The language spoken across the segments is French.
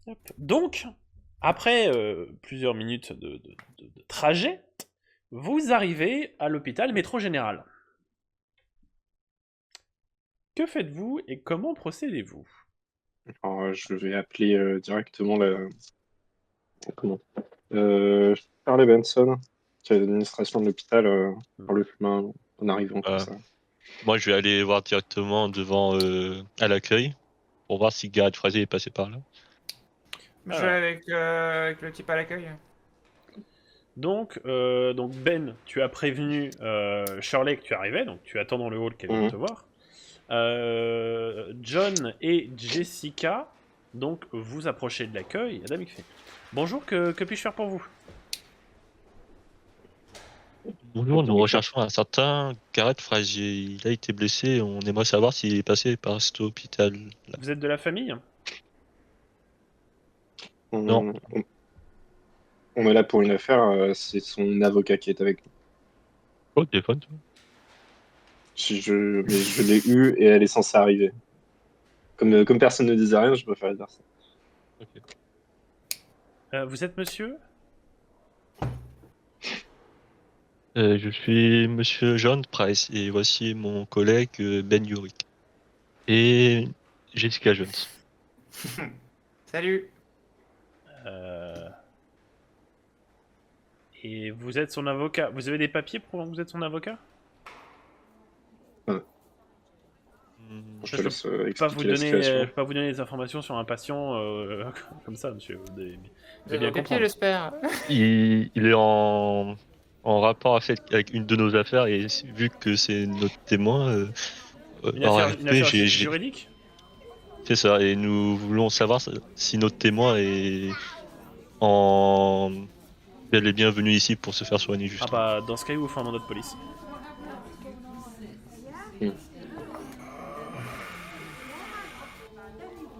Hop. Donc, après plusieurs minutes de trajet, vous arrivez à l'hôpital Métro Général. Que faites-vous et comment procédez-vous? Alors, je vais appeler directement la... Comment? Charlie Benson, qui est l'administration de l'hôpital, par le chemin, en arrivant comme Euh, ça. Moi, je vais aller voir directement devant à l'accueil pour voir si Gareth Fraser est passé par là. Je vais Alors, avec le type à l'accueil. donc Ben, tu as prévenu Shirley que tu arrivais, donc tu attends dans le hall qu'elle vienne Mhm. te voir. John et Jessica, donc vous approchez de l'accueil. Adam qui fait bonjour, que puis-je faire pour vous? Bonjour, nous recherchons un certain Gareth Fraser. Il a été blessé. On aimerait savoir s'il est passé par cet hôpital. Vous êtes de la famille? Non, On est là pour une affaire, c'est son avocat qui est avec nous. au téléphone. Toi. Mais je l'ai eu et elle est censée arriver. Comme personne ne disait rien, je préfère dire ça. Ok. Vous êtes monsieur? Je suis Monsieur John Price et voici mon collègue Ben Yorick et Jessica Jones. Salut. Euh, Et vous êtes son avocat. Vous avez des papiers prouvant que vous êtes son avocat? Je te laisse Je peux expliquer la situation. peux pas vous donner des informations sur un patient comme ça, monsieur. Vous devez avez bien vos papiers, comprendre. j'espère. Il est en rapport avec une de nos affaires et vu que c'est notre témoin, Une en affaire, réalité, juridique? c'est ça et nous voulons savoir si notre témoin est en bel et bien venu ici pour se faire soigner Ah justement. bah, dans ce cas, il vous faut un mandat de police.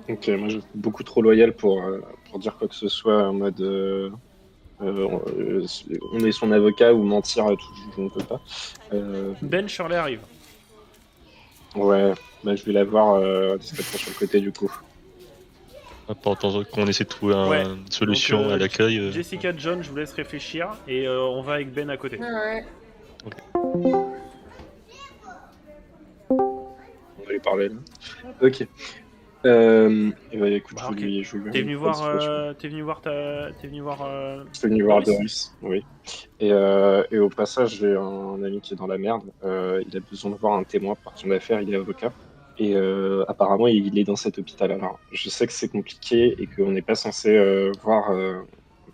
Ok, moi je suis beaucoup trop loyal pour dire quoi que ce soit en mode on est son avocat ou mentir, je ne peux pas. Ben Shirley arrive. Ouais, bah, je vais la voir discrètement sur le côté du coup. Pendant qu'on essaie de trouver Ouais. une solution Donc, à l'accueil. Jessica, John, je vous laisse réfléchir et on va avec Ben à côté. Ouais. On va lui parler là. Ok. Et bah écoute, Bah, je ok. lui T'es venu explique la voir, situation. t'es venu voir ta, t'es venu voir. Je suis venu voir Doris. Doris, oui. Et au passage, j'ai un ami qui est dans la merde. Il a besoin de voir un témoin par son affaire, il est avocat. Et apparemment, il est dans cet hôpital. Alors, je sais que c'est compliqué et qu'on n'est pas censé voir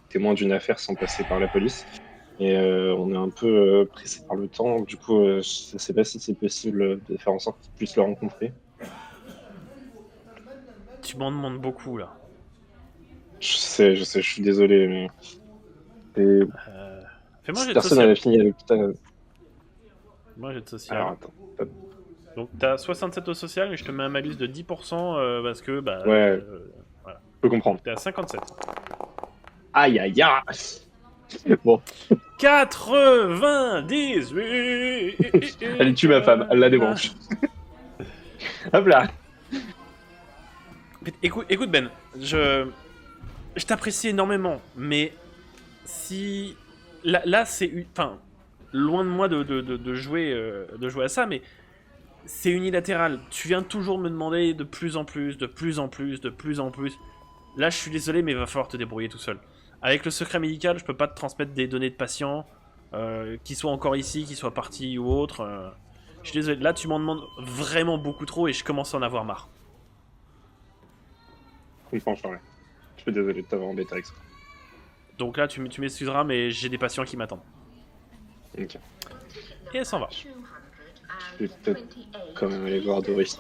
témoin d'une affaire sans passer par la police. Et on est un peu pressé par le temps. Du coup, je ne sais pas si c'est possible de faire en sorte qu'il puisse le rencontrer. Tu m'en demandes beaucoup là. Je sais, je suis désolé, mais Fais-moi un jet cette de personne social. avait fini à l'hôpital. Moi, jet de social. Alors, attends. Donc, t'as 67 au social, mais je te mets un malus de 10% parce que, bah. Ouais, Voilà. je peux comprendre. T'es à 57. Aïe, aïe, aïe. Bon, 98. elle tue ma femme, elle la débranche. Hop là. Écoute Ben, je t'apprécie énormément, mais si là c'est enfin loin de moi de jouer à ça, mais c'est unilatéral. Tu viens toujours me demander de plus en plus, de plus en plus, de plus en plus. Là, je suis désolé, mais il va falloir te débrouiller tout seul. Avec le secret médical, je peux pas te transmettre des données de patients, qui soient encore ici, qui soient partis ou autres. Je suis désolé. Là, tu m'en demandes vraiment beaucoup trop et je commence à en avoir marre. Je comprends, Charlie. Je suis désolé de t'avoir embêté avec ça. Donc là, tu m'excuseras, mais j'ai des patients qui m'attendent. Ok. Et elle s'en va. Je vais peut-être quand même aller voir Doris.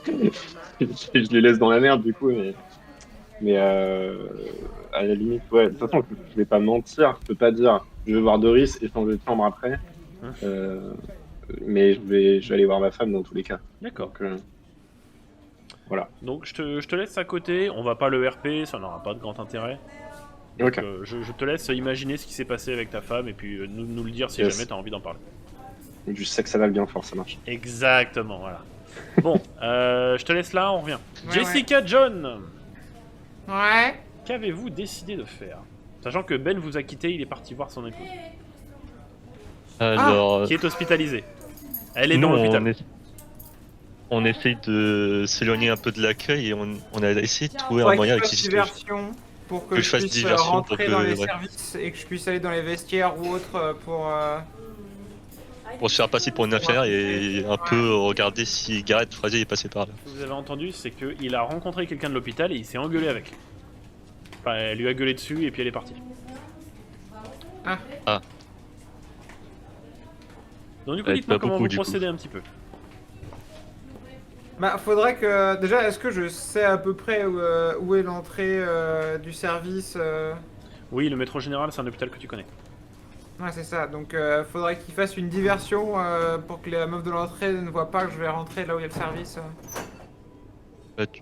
Je les laisse dans la merde, du coup, mais à la limite, ouais. De toute façon, je vais pas mentir. Je peux pas dire je vais voir Doris et changer de chambre après. Mais je vais aller voir ma femme dans tous les cas. D'accord. Donc, voilà. Donc je te laisse à côté. On va pas le RP, ça n'aura pas de grand intérêt. Donc, Ok. je te laisse imaginer ce qui s'est passé avec ta femme et puis nous le dire si Yes. jamais t'as envie d'en parler. Du sexe anal bien fort, ça marche. Exactement, voilà. Bon, je te laisse là, on revient. Ouais, Jessica John. Ouais. Qu'avez-vous décidé de faire? Sachant que Ben vous a quitté, il est parti voir son épouse, Alors, qui est hospitalisée. Elle est nous, dans l'hôpital. on essaye de s'éloigner un peu de l'accueil et on a essayé de trouver un Faudrait moyen que avec je fasse ces diversion pour que Que je je fasse puisse diversion pour rentrer que- dans les ouais. services et que je puisse aller dans les vestiaires ou autre pour se faire passer pour une infirmière et un peu regarder si Gareth Frazier est passé par là. Ce que vous avez entendu, c'est qu'il a rencontré quelqu'un de l'hôpital et il s'est engueulé avec. Enfin, elle lui a gueulé dessus et puis elle est partie. Ah. Donc du coup, Ouais, dites-moi pas comment beaucoup, vous du coup. procédez un petit peu. Bah, faudrait que. Déjà, est-ce que je sais à peu près où est l'entrée du service Oui, le métro général, c'est un hôpital que tu connais. Ouais, c'est ça. Donc, faudrait qu'il fasse une diversion pour que la meuf de l'entrée ne voit pas que je vais rentrer là où il y a le service.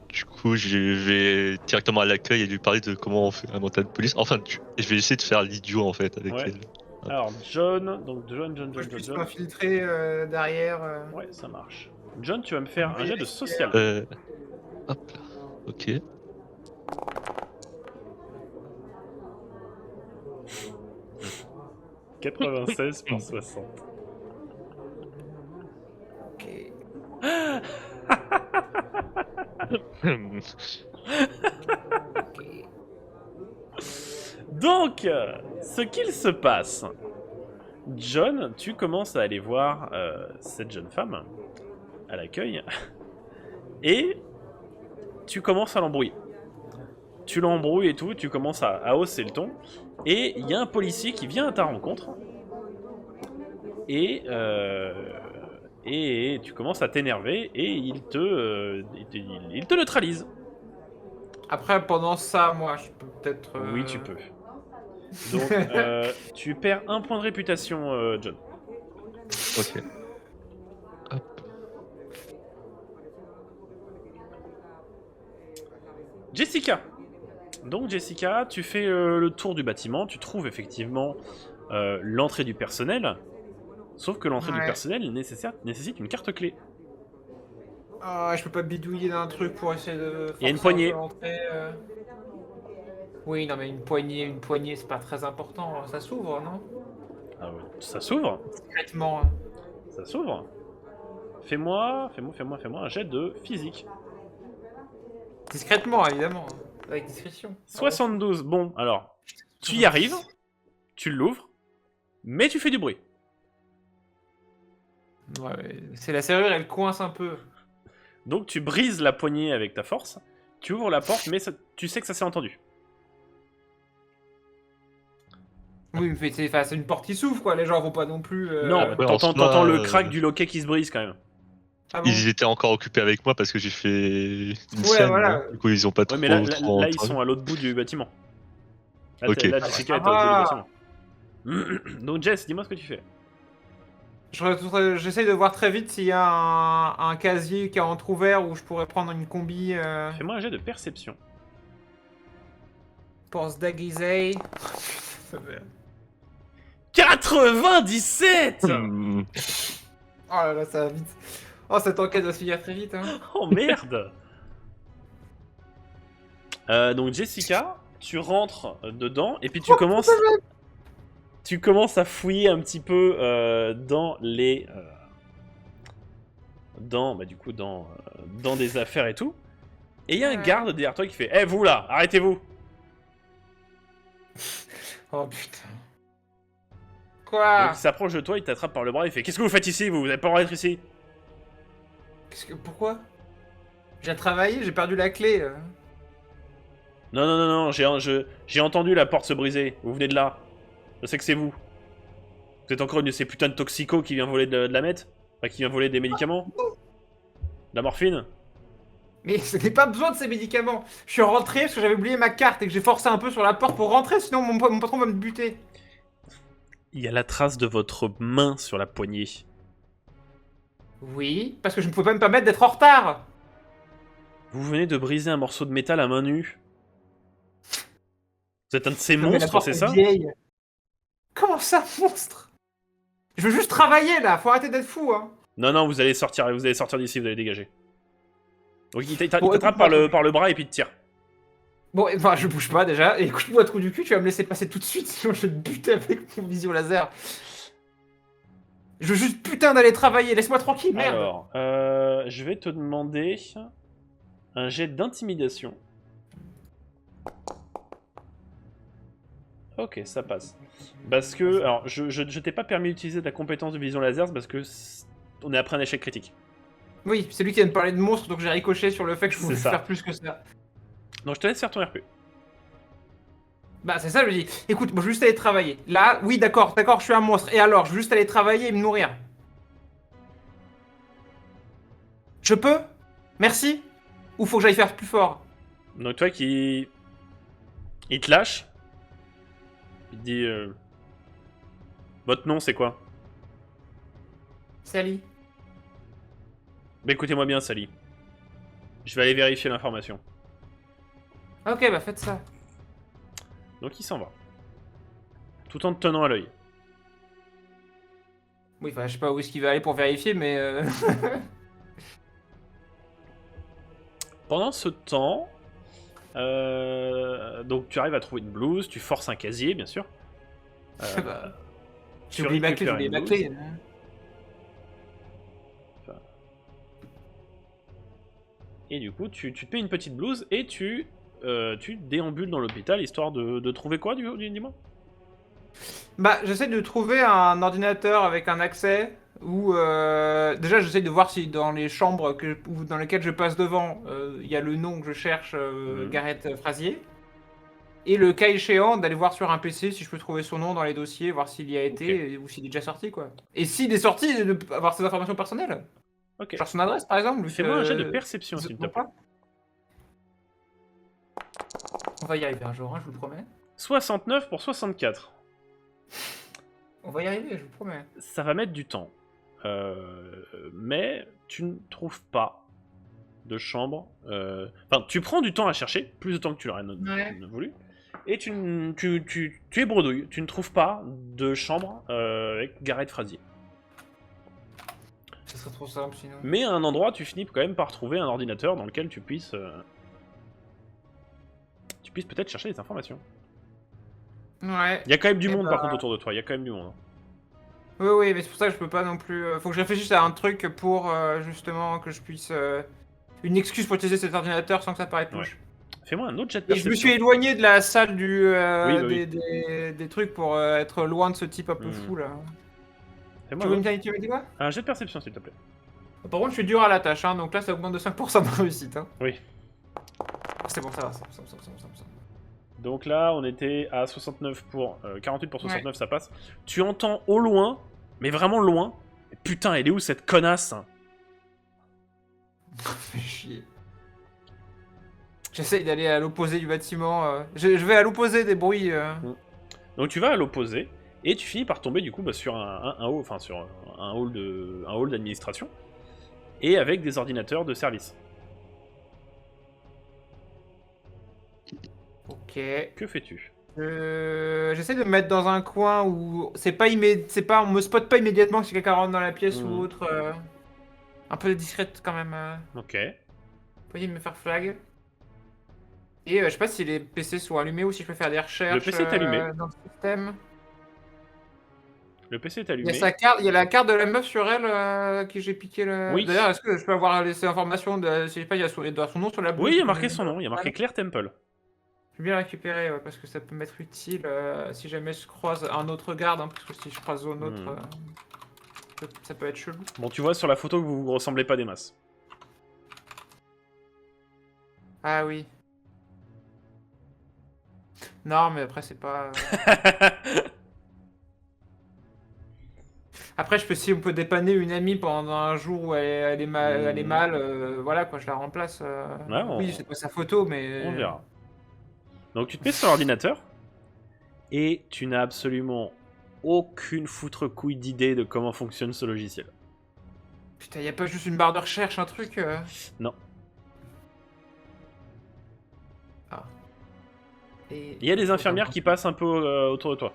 Du coup, je vais directement à l'accueil et lui parler de comment on fait un mental de police. Enfin, je vais essayer de faire l'idiot en fait avec Ouais. elle. Alors, John, donc John, Que je puisse John. m'infiltrer derrière. Ouais, ça marche. John, tu vas me faire un jet de social. Hop là. Ok. 96 pour 60. Ok. Donc, ce qu'il se passe, John, tu commences à aller voir cette jeune femme à l'accueil et tu commences à l'embrouiller. Tu l'embrouilles et tout, tu commences à hausser le ton et il y a un policier qui vient à ta rencontre et tu commences à t'énerver et il te neutralise. Après, pendant ça, moi, je peux peut-être. Oui, tu peux. Donc, tu perds un point de réputation, John. Ok. Hop. Jessica. Donc, Jessica, tu fais le tour du bâtiment, tu trouves effectivement l'entrée du personnel, sauf que l'entrée du Ouais. personnel nécessite une carte clé. Ah, je peux pas bidouiller d'un truc pour essayer de. Il y a une forcer un poignée. peu l'entrée, Oui, non, mais une poignée, c'est pas très important. Ça s'ouvre, non? Ah ouais, ça s'ouvre. Discrètement. Ça s'ouvre. Fais-moi un jet de physique. Discrètement, évidemment. Avec discrétion. 72. Bon, alors, tu y arrives, tu l'ouvres, mais tu fais du bruit. Ouais, c'est la serrure, elle coince un peu. Donc tu brises la poignée avec ta force, tu ouvres la porte, mais tu sais que ça s'est entendu. Oui, mais c'est une porte qui s'ouvre, quoi. Les gens vont pas non plus. Non, ouais, en t'entends soi, le crack du loquet qui se brise quand même. Ah bon. Ils étaient encore occupés avec moi parce que j'ai fait une Ouais, scène. voilà. hein. Du coup, ils ont pas Ouais, trop. mais là, trop ils sont à l'autre bout du bâtiment. Là, Ok. là Jessica est à l'autre bout du bâtiment. Donc Jess, dis-moi ce que tu fais. J'essaye de voir très vite s'il y a un casier qui est entrouvert où je pourrais prendre une combi Fais-moi un jet de perception. pour se déguiser. 97. Hmm. Oh là là, ça va vite. Oh, cette enquête va se finir très vite. Hein. Oh merde. Donc Jessica, tu rentres dedans et puis tu commences à fouiller un petit peu dans les dans des affaires et tout. Et il y a un Ouais. garde derrière toi qui fait "Eh vous là, arrêtez-vous." Oh putain. Quoi? Donc il s'approche de toi, il t'attrape par le bras, il fait "Qu'est-ce que vous faites ici? Vous avez pas le droit d'être ici." Pourquoi? J'ai travaillé, j'ai perdu la clé. Non, j'ai entendu la porte se briser. Vous venez de là. Je sais que c'est vous. Vous êtes encore une de ces putains de toxicos qui vient voler de la meth? Enfin, qui vient voler des médicaments? De la morphine? Mais je n'ai pas besoin de ces médicaments. Je suis rentré parce que j'avais oublié ma carte et que j'ai forcé un peu sur la porte pour rentrer, sinon mon patron va me buter. Il y a la trace de votre main sur la poignée. Oui, parce que je ne pouvais pas me permettre d'être en retard. Vous venez de briser un morceau de métal à main nue. Vous êtes un de ces Non, mais la monstres, porte c'est est ça? vieille. Comment ça, monstre? Je veux juste travailler là, faut arrêter d'être fou, hein. Non, vous allez sortir d'ici, vous allez dégager. Donc il Bon, t'attrape écoute-moi, par le bras et puis il te tire. Bon, enfin, je bouge pas déjà. Et écoute-moi, trou du cul, tu vas me laisser passer tout de suite, sinon je vais te buter avec mon vision laser. Je veux juste putain d'aller travailler, laisse-moi tranquille, merde. Alors, je vais te demander un jet d'intimidation. Ok, ça passe. Parce que, alors, je t'ai pas permis d'utiliser ta compétence de vision laser parce que on est après un échec critique. Oui, c'est lui qui vient de parler de monstre, donc j'ai ricoché sur le fait que je pouvais C'est ça. faire plus que ça. Donc je te laisse faire ton RP. Bah c'est ça, je lui dis. Écoute, moi je veux juste aller travailler. Là, oui, d'accord, je suis un monstre. Et alors, je veux juste aller travailler et me nourrir. Je peux? Merci? Ou faut que j'aille faire plus fort? Donc toi qui... Il te lâche. Il te dit... Votre nom c'est quoi? Sally. Bah écoutez-moi bien, Sally. Je vais aller vérifier l'information. Ok, bah faites ça. Donc il s'en va. Tout en te tenant à l'œil. Oui, enfin, je sais pas où est-ce qu'il va aller pour vérifier, mais... Pendant ce temps... donc tu arrives à trouver une blouse, tu forces un casier, bien sûr. Bah, Tu j'ai oublié ma clé, j'ai récupères oublié une ma blouse. clé. Et du coup, tu te mets une petite blouse et tu déambules dans l'hôpital histoire de trouver quoi, dis-moi? Bah, j'essaie de trouver un ordinateur avec un accès ou déjà j'essaie de voir si dans les chambres dans lesquelles je passe devant, il y a le nom que je cherche, Mhm. Gareth Frazier. Et le cas échéant, d'aller voir sur un PC si je peux trouver son nom dans les dossiers, voir s'il y a été ou s'il est déjà sorti, quoi. Et s'il est sorti, avoir ses informations personnelles. Ok. Genre son adresse, par exemple. vu Fais-moi un jet de que- perception, s'il te non plaît. pas. On va y arriver un jour, hein, je vous le promets. 69 pour 64. On va y arriver, je vous le promets. Ça va mettre du temps. Mais tu ne trouves pas de chambre. Enfin, tu prends du temps à chercher, plus de temps que tu l'aurais voulu. Et tu es bredouille. Tu ne trouves pas de chambre avec Gareth Frazier. Ça serait trop simple sinon. Mais à un endroit, tu finis quand même par trouver un ordinateur dans lequel tu puisses peut-être chercher des informations. Ouais. Il y a quand même du Eh monde bah- par contre autour de toi. Il y a quand même du monde. Oui, oui, mais c'est pour ça que je peux pas non plus. Faut que je réfléchisse à un truc pour justement que je puisse. Une excuse pour utiliser cet ordinateur sans que ça paraisse louche. Fais-moi un autre jet de Et perception. je me suis éloigné de la salle Oui, bah oui. des trucs pour être loin de ce type un peu Hmm. fou là. Fais-moi Tu un, veux autre- me dire, tu m'as dit quoi? un jet de perception, s'il te plaît. Par contre, je suis dur à la tâche, hein, donc là ça augmente de 5% de réussite. Hein. Oui. C'est bon, ça va, ça va, ça va, ça va, ça va, ça va. Donc là, on était à 69 pour 48 pour 69, ça passe. Tu entends au loin, mais vraiment loin. Putain, elle est où cette connasse? Fais chier. J'essaye d'aller à l'opposé du bâtiment. Je vais à l'opposé des bruits. Donc tu vas à l'opposé et tu finis par tomber du coup sur un hall, enfin sur un hall d'administration et avec des ordinateurs de service. Ok. Que fais-tu? J'essaie de me mettre dans un coin où on me spot pas immédiatement si quelqu'un rentre dans la pièce ou autre. Un peu discrète quand même. Ok. Pas de me faire flag. Et je sais pas si les PC sont allumés ou si je peux faire des recherches. Le PC est allumé. Dans le système. Le PC est Il y allumé. a sa carte, il y a la carte de la meuf sur elle qui j'ai piqué le. Oui. D'ailleurs, est-ce que je peux avoir ces informations de. Je sais pas, il y a son nom sur la blouse. Oui, il y a marqué son nom, il y a marqué Claire Temple. Je vais bien récupérer parce que ça peut m'être utile si jamais je croise un autre garde, hein, parce que si je croise un autre, ça peut être chelou. Bon, tu vois sur la photo que vous vous ressemblez pas des masses. Ah oui. Non, mais après c'est pas. Après, si on peut dépanner une amie pendant un jour où elle est mal, voilà quoi, je la remplace. Ouais, Oui, c'est pas sa photo, mais. On verra. Donc tu te mets sur l'ordinateur et tu n'as absolument aucune foutre couille d'idée de comment fonctionne ce logiciel. Putain, y a pas juste une barre de recherche, un truc Non. Ah. Et... Il y a des infirmières qui passent un peu autour de toi.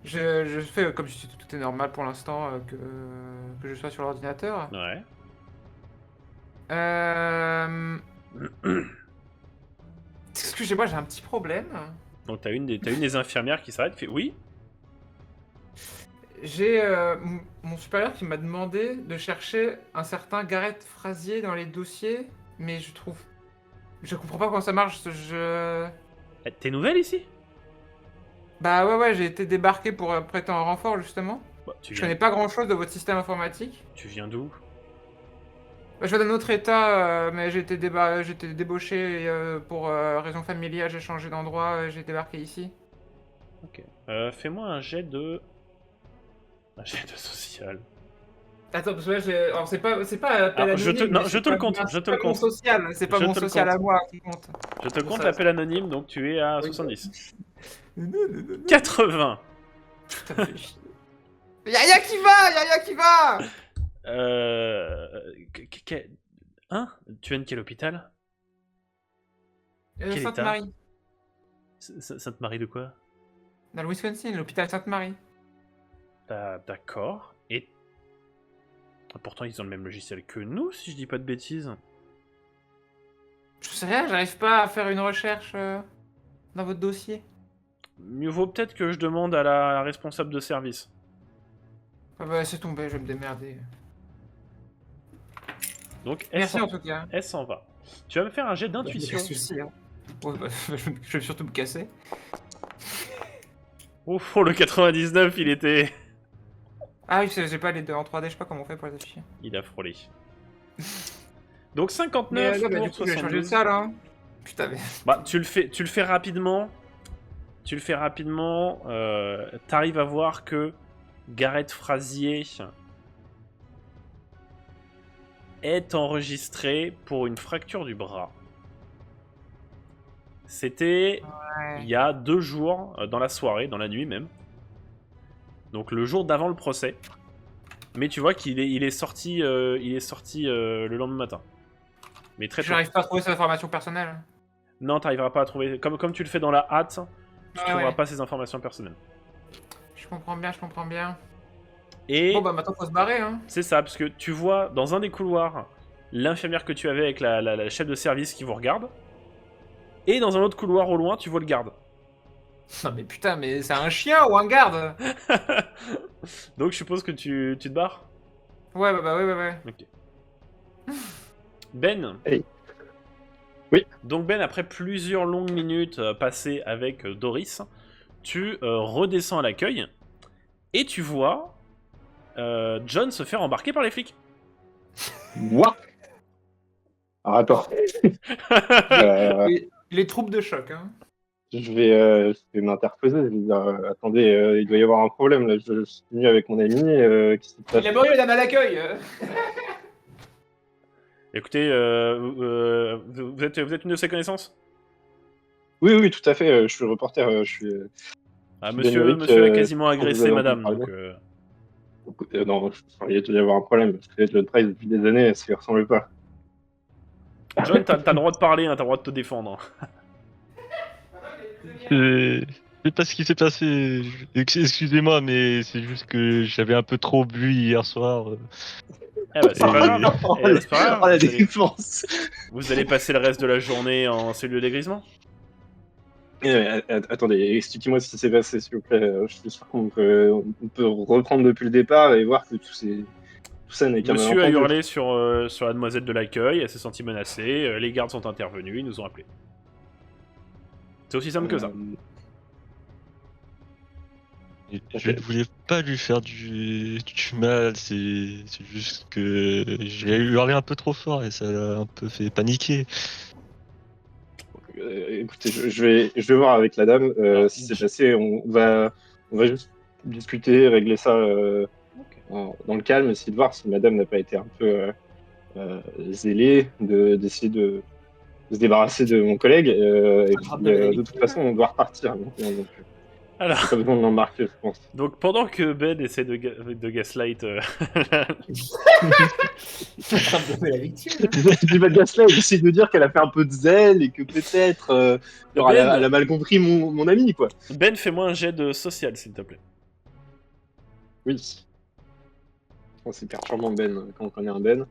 Je fais comme si tout est normal pour l'instant que je sois sur l'ordinateur. Ouais. Excusez-moi, j'ai un petit problème. Donc t'as une des infirmières qui s'arrête, qui fait oui. J'ai mon supérieur qui m'a demandé de chercher un certain Gareth Frazier dans les dossiers, mais je comprends pas comment ça marche. T'es nouvelle ici? Bah ouais, j'ai été débarqué pour prêter un renfort justement. Bah, tu Je viens, connais pas grand-chose de votre système informatique. tu viens d'où? Bah, je viens d'un autre état, mais j'ai été débauché pour raison familiale, j'ai changé d'endroit, j'ai débarqué ici. Ok. Fais-moi un jet de social. Attends, parce que là, alors c'est pas appel Alors, anonyme. mais je c'est te le pas- compte, je c'est te pas le mon compte. social, c'est pas Je mon te le social compte. à moi qui compte. Je te Pour compte ça. l'appel anonyme, donc tu es à Oui, 70. Non, 80. Putain, fais chier. Yaya qui va, Yaya qui va. Hein? Tu viens de quel hôpital? Quel état? Sainte-Marie. Sainte-Marie de quoi? Dans le Wisconsin, l'hôpital Sainte-Marie. D'accord. Et pourtant ils ont le même logiciel que nous, si je dis pas de bêtises. Je sais rien, j'arrive pas à faire une recherche dans votre dossier. Mieux vaut peut-être que je demande à la responsable de service. Ah bah c'est tombé, je vais me démerder. Donc Merci en tout cas. elle s'en va. Tu vas me faire un jet d'intuition. Pas de souci, hein. Ouais, bah, je vais surtout me casser. Oh, le 99, il était... Ah oui, j'ai pas les deux en 3D, je sais pas comment on fait pour les afficher. Il a frôlé. Donc Mais 59 là, bah, pour du coup, j'ai changé de 72. salle, hein. Putain, mais... Bah, tu le fais rapidement. T'arrives à voir que Gareth Frazier est enregistré pour une fracture du bras. C'était il y a 2 jours, dans la soirée, dans la nuit même. Donc le jour d'avant le procès. Mais tu vois qu'il est sorti, le lendemain matin. Mais très tôt. J'arrive pas à trouver cette information personnelle. Non, t'arriveras pas à trouver. Comme tu le fais dans la hâte, tu Ouais, trouveras ouais. pas ces informations personnelles. Je comprends bien. Et Bon bah maintenant faut se barrer, hein. c'est ça, parce que tu vois dans un des couloirs l'infirmière que tu avais avec la chef de service qui vous regarde. Et dans un autre couloir au loin, tu vois le garde. Non mais putain, mais c'est un chien ou un garde? Donc je suppose que tu te barres. Ouais, ouais. Ok. Ben. Hey. Oui. Donc Ben, après plusieurs longues minutes passées avec Doris, tu redescends à l'accueil et tu vois John se faire embarquer par les flics. Moi. Alors attends. Les troupes de choc, hein. Je vais m'interposer. Je vais dire, attendez, il doit y avoir un problème là. Je suis venu avec mon ami. Qu'est-ce qui se passe? Il a mort, madame à l'accueil. Écoutez, vous êtes une de ses connaissances? Oui, tout à fait. Je suis reporter. Je suis. Monsieur Bénédicte, a quasiment je pense que vous agressé avez madame, entendu donc... parler. Non, il doit y avoir un problème. Parce que le Price depuis des années, ça lui ressemble pas. John, t'as le droit de parler, hein, t'as le droit de te défendre. Je sais pas ce qui s'est passé. Excusez-moi, mais c'est juste que j'avais un peu trop bu hier soir. Eh bah, c'est pas grave. Eh bah, c'est pas grave. Oh, la Vous allez- défense. Vous allez passer le reste de la journée en cellule de dégrisement. Attendez, expliquez-moi ce qui s'est passé, s'il vous plaît. Je suis sûr qu'on peut reprendre depuis le départ et voir que tout ça n'est qu'un Monsieur a malentendu. hurlé sur la demoiselle de l'accueil, elle s'est sentie menacée, les gardes sont intervenus, ils nous ont appelés. C'est aussi simple que ça. Je ne voulais pas lui faire du mal, c'est juste que j'ai hurlé un peu trop fort et ça l'a un peu fait paniquer. Écoutez, je vais voir avec la dame ce qui s'est passé. On va juste discuter, régler ça dans le calme, essayer de voir si madame n'a pas été un peu zélée, d'essayer de se débarrasser de mon collègue. Et puis, de toute façon, on doit repartir. Donc, Alors, pas besoin de l'embarquer, je pense. donc pendant que Ben essaie de gaslight la victime. Tu vas de gaslight, il essaie de dire qu'elle a fait un peu de zèle et que peut-être elle a mal compris mon ami, quoi. Ben, fais-moi un jet de social, s'il te plaît. Oui. Oh, c'est perturbant, Ben, quand on connaît un Ben.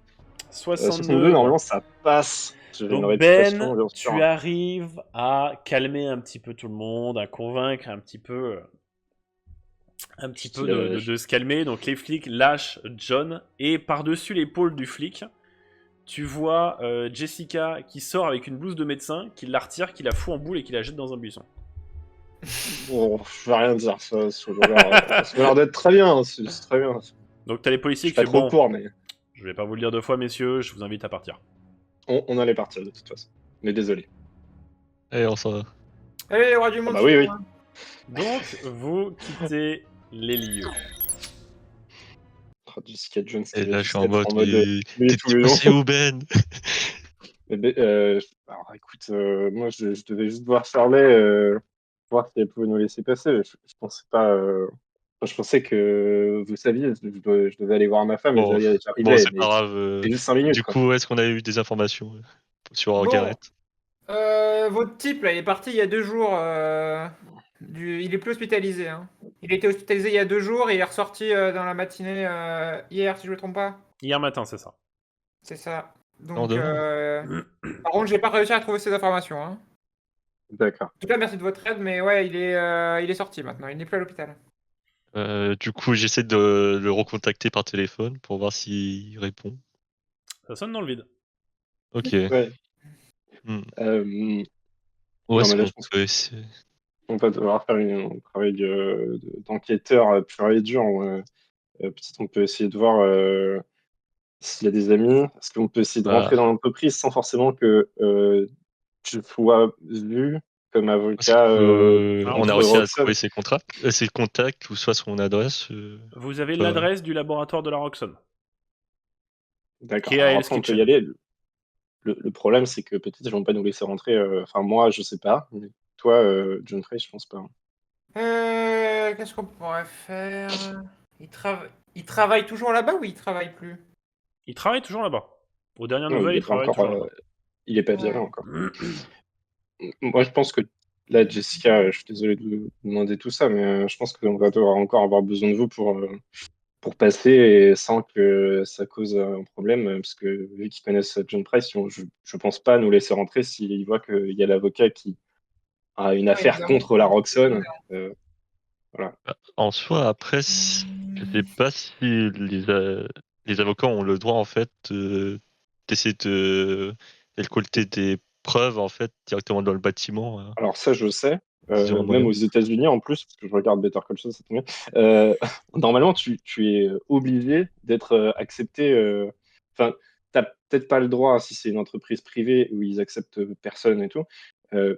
62, normalement, ça passe. J'ai une Donc réputation, Ben, bien sûr. tu arrives à calmer un petit peu tout le monde, à convaincre un petit peu de se calmer. Donc les flics lâchent John et par-dessus l'épaule du flic, tu vois Jessica qui sort avec une blouse de médecin, qui la retire, qui la fout en boule et qui la jette dans un buisson. Bon, je vais rien dire, ça m'a l'air d'être très bien, c'est très bien. Donc t'as les Je policiers suis qui pas font trop bon, pour, mais je vais pas vous le dire deux fois messieurs, je vous invite à partir. on allait partir de toute façon. Mais désolé. Allez, on s'en va. Allez, les rois du monde. bah oui, oui. suivez-moi. Donc vous quittez les lieux. Oh, Jessica Jones, Et qui va là, je suis juste en être mode, en mode mais tous t'es les passé ans. où, Ben? Alors écoute, moi je devais juste voir Charlet, voir si elle pouvait nous laisser passer. Je pensais pas. Je pensais que vous saviez, je devais aller voir ma femme et Bon, j'arrivais, c'est mais pas grave. c'est juste 5 minutes Du quoi. coup, est-ce qu'on a eu des informations sur Bon, Gareth? votre type, là, il est parti il y a 2 jours. Il est plus hospitalisé. Hein. Il était hospitalisé il y a 2 jours et il est ressorti dans la matinée hier, si je ne me trompe pas. Hier matin, c'est ça. C'est ça. Non, Donc, demain. par contre, j'ai pas réussi à trouver ces informations. Hein. D'accord. En tout cas, merci de votre aide, mais ouais, il est sorti maintenant. Il n'est plus à l'hôpital. Du coup, j'essaie de le recontacter par téléphone pour voir s'il répond. Ça sonne dans le vide. Ok. Ouais. Hmm. Non, Ouais, c'est mais là, bon. je pense qu'on va devoir faire un travail d'enquêteur pur et dur. Peut-être on peut essayer de voir s'il y a des amis. Est-ce qu'on peut essayer de rentrer Bah, dans l'entreprise sans forcément que tu sois vu comme parce avocat que on a contre réussi à Roxane? trouver ses contacts ou soit son adresse. Vous avez Enfin, l'adresse du laboratoire de la Roxxon, D'accord. qui est à Alors Hell's après, on peut y Kitchen. aller. Le problème, c'est que peut-être ils vont pas nous laisser rentrer. Enfin, moi, je sais pas. Mais toi, John Frey, je pense pas. Qu'est-ce qu'on pourrait faire il travaille toujours là-bas ou il travaille plus? Il travaille toujours là-bas. Aux dernières Non, il nouvelles, est il pas travaille encore. toujours là-bas. Il est pas viré Ouais. encore. Moi, je pense que là, Jessica, je suis désolé de vous demander tout ça, mais je pense qu'on va devoir encore avoir besoin de vous pour passer et sans que ça cause un problème, parce que vu qu'ils connaissent John Price, je pense pas nous laisser rentrer s'ils voient qu'il y a l'avocat qui a une Non, affaire évidemment. contre la Roxane. Voilà. en soi, après, je sais pas si les avocats ont le droit en fait d'essayer de récolter des preuves en fait directement dans le bâtiment. Alors ça, je sais. S'ils ont un Même moyen. aux États-Unis en plus, parce que je regarde Better Call Saul, ça tombe bien. Normalement, tu es obligé d'être accepté. Enfin, t'as peut-être pas le droit si c'est une entreprise privée où ils acceptent personne et tout.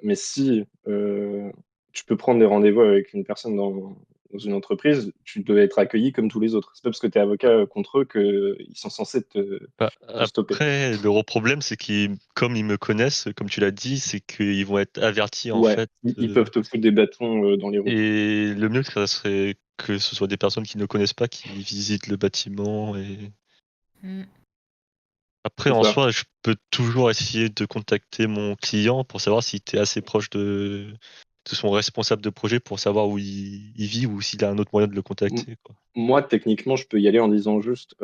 Mais si tu peux prendre des rendez-vous avec une personne dans une entreprise, tu dois être accueilli comme tous les autres. C'est pas parce que tu es avocat contre eux qu'ils sont censés Bah, te stopper. après, le gros problème, c'est qu'ils, comme ils me connaissent, comme tu l'as dit, c'est qu'ils vont être avertis en Ouais, fait. ils peuvent te foutre des bâtons dans les roues. Et le mieux, ça serait que ce soit des personnes qui ne connaissent pas qui visitent le bâtiment. Et Mm. après, C'est en ça. soi, je peux toujours essayer de contacter mon client pour savoir s'il était assez proche de son responsable de projet pour savoir où il vit ou s'il a un autre moyen de le contacter, quoi. Moi, techniquement, je peux y aller en disant juste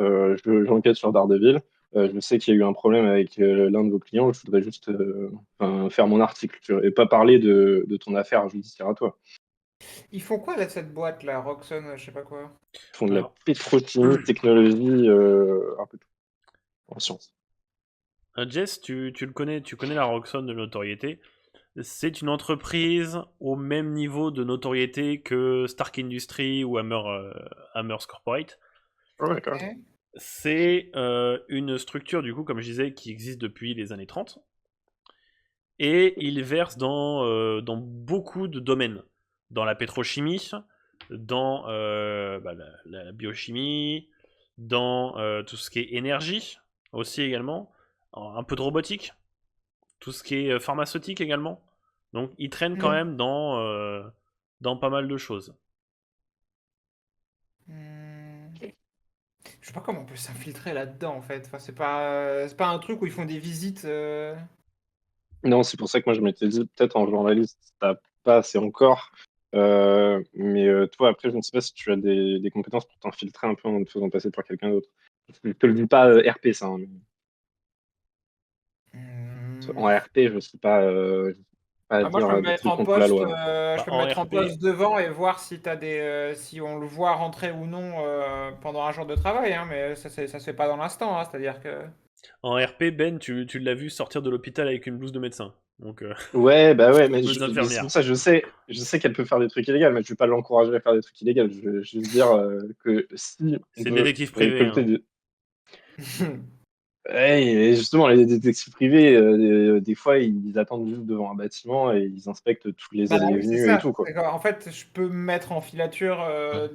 j'enquête sur Daredevil. Je sais qu'il y a eu un problème avec l'un de vos clients. Je voudrais juste enfin, faire mon article et pas parler de ton affaire judiciaire à toi. Ils font quoi là, cette boîte là, Roxxon, je sais pas quoi? Ils font de la Alors, pétrochimie, technologie, un peu tout en sciences. Jess, tu le connais, tu connais la Roxxon de notoriété. C'est une entreprise au même niveau de notoriété que Stark Industries ou Hammers Corporate. Ouais, d'accord. Ouais. C'est une structure, du coup, comme je disais, qui existe depuis les années 30. Et il verse dans beaucoup de domaines. Dans la pétrochimie, dans la biochimie, dans tout ce qui est énergie aussi également, un peu de robotique, tout ce qui est pharmaceutique également. Donc il traîne quand même dans pas mal de choses. Je sais pas comment on peut s'infiltrer là-dedans en fait. Enfin, c'est pas un truc où ils font des visites. Non, c'est pour ça que moi je m'étais dit peut-être en journaliste, ça passe et encore. Mais toi, après, je ne sais pas si tu as des compétences pour t'infiltrer un peu en te faisant passer pour quelqu'un d'autre. Je te le dis pas RP, ça. Hein, mais... en RP, je sais pas, Moi, je peux dire me des mettre trucs en contre la poste, loi. je Bah, peux me en mettre en RP. poste devant et voir si si on le voit rentrer ou non pendant un jour de travail, hein, mais ça se fait pas dans l'instant, hein, c'est-à-dire que. En RP, Ben, tu l'as vu sortir de l'hôpital avec une blouse de médecin. Donc, Ouais, bah ouais, mais blouse c'est d'infirmière. pour ça, je sais qu'elle peut faire des trucs illégaux, mais je vais pas l'encourager à faire des trucs illégaux. Je veux juste dire que si on C'est veut détective privé. récolter Hein. Ouais, et justement, les détectives privés, des fois, ils attendent juste devant un bâtiment et ils inspectent tous les Bah allées et oui, c'est venues et ça. tout, quoi. C'est qu'en fait, je peux me mettre en filature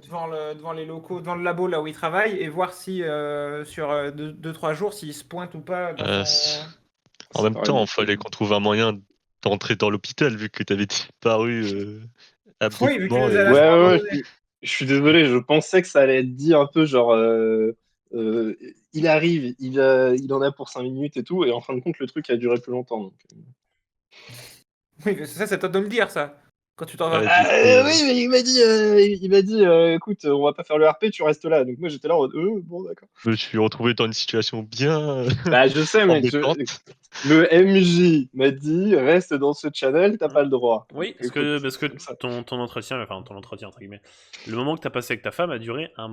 devant les locaux, devant le labo là où il travaille et voir si sur 2-3 jours s'il se pointe ou pas dans Euh, son. En Ça même paraît temps, il beaucoup. fallait qu'on trouve un moyen d'entrer dans l'hôpital vu que t'avais disparu Oui, vu qu'il abruptement nous a et Ouais, lâchés à un ouais, moment ouais, donné. je suis désolé, je pensais que ça allait être dit un peu genre, il arrive, il en a pour 5 minutes et tout, et en fin de compte, le truc a duré plus longtemps. Donc. Oui, mais ça, c'est toi de me le dire, ça. Quand tu t'en ouais, vas. du coup, Oui, mais il m'a dit, écoute, on va pas faire le RP, tu restes là. Donc moi, j'étais là en mode, bon, d'accord. je me suis retrouvé dans une situation bien Bah, je sais, mais embêtante. le MJ m'a dit, reste dans ce channel, t'as Hein. pas le droit. Oui, Donc, écoute, parce que c'est comme ça. ton entretien, enfin ton entretien entre guillemets, le moment que t'as passé avec ta femme a duré un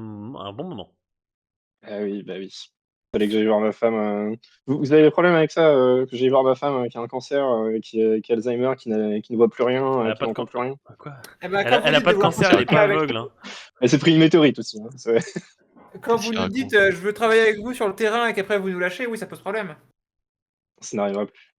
bon moment. Ah oui, bah oui. Fallait que j'aille voir ma femme. Vous avez des problèmes avec ça, que j'aille voir ma femme qui a un cancer, qui a Alzheimer, qui ne voit plus rien, Elle a qui pas de n'entend plus rien. Quoi? Eh ben, quand vous Elle a dites pas de de voir cancer, C'est elle un est travailler pas con. avec aveugle. Hein. Elle s'est pris une météorite aussi. Hein, Quand Qu'est-ce vous qu'il nous raconte? dites je veux travailler avec vous sur le terrain et qu'après vous nous lâchez, oui, ça pose problème. ça n'arrivera plus.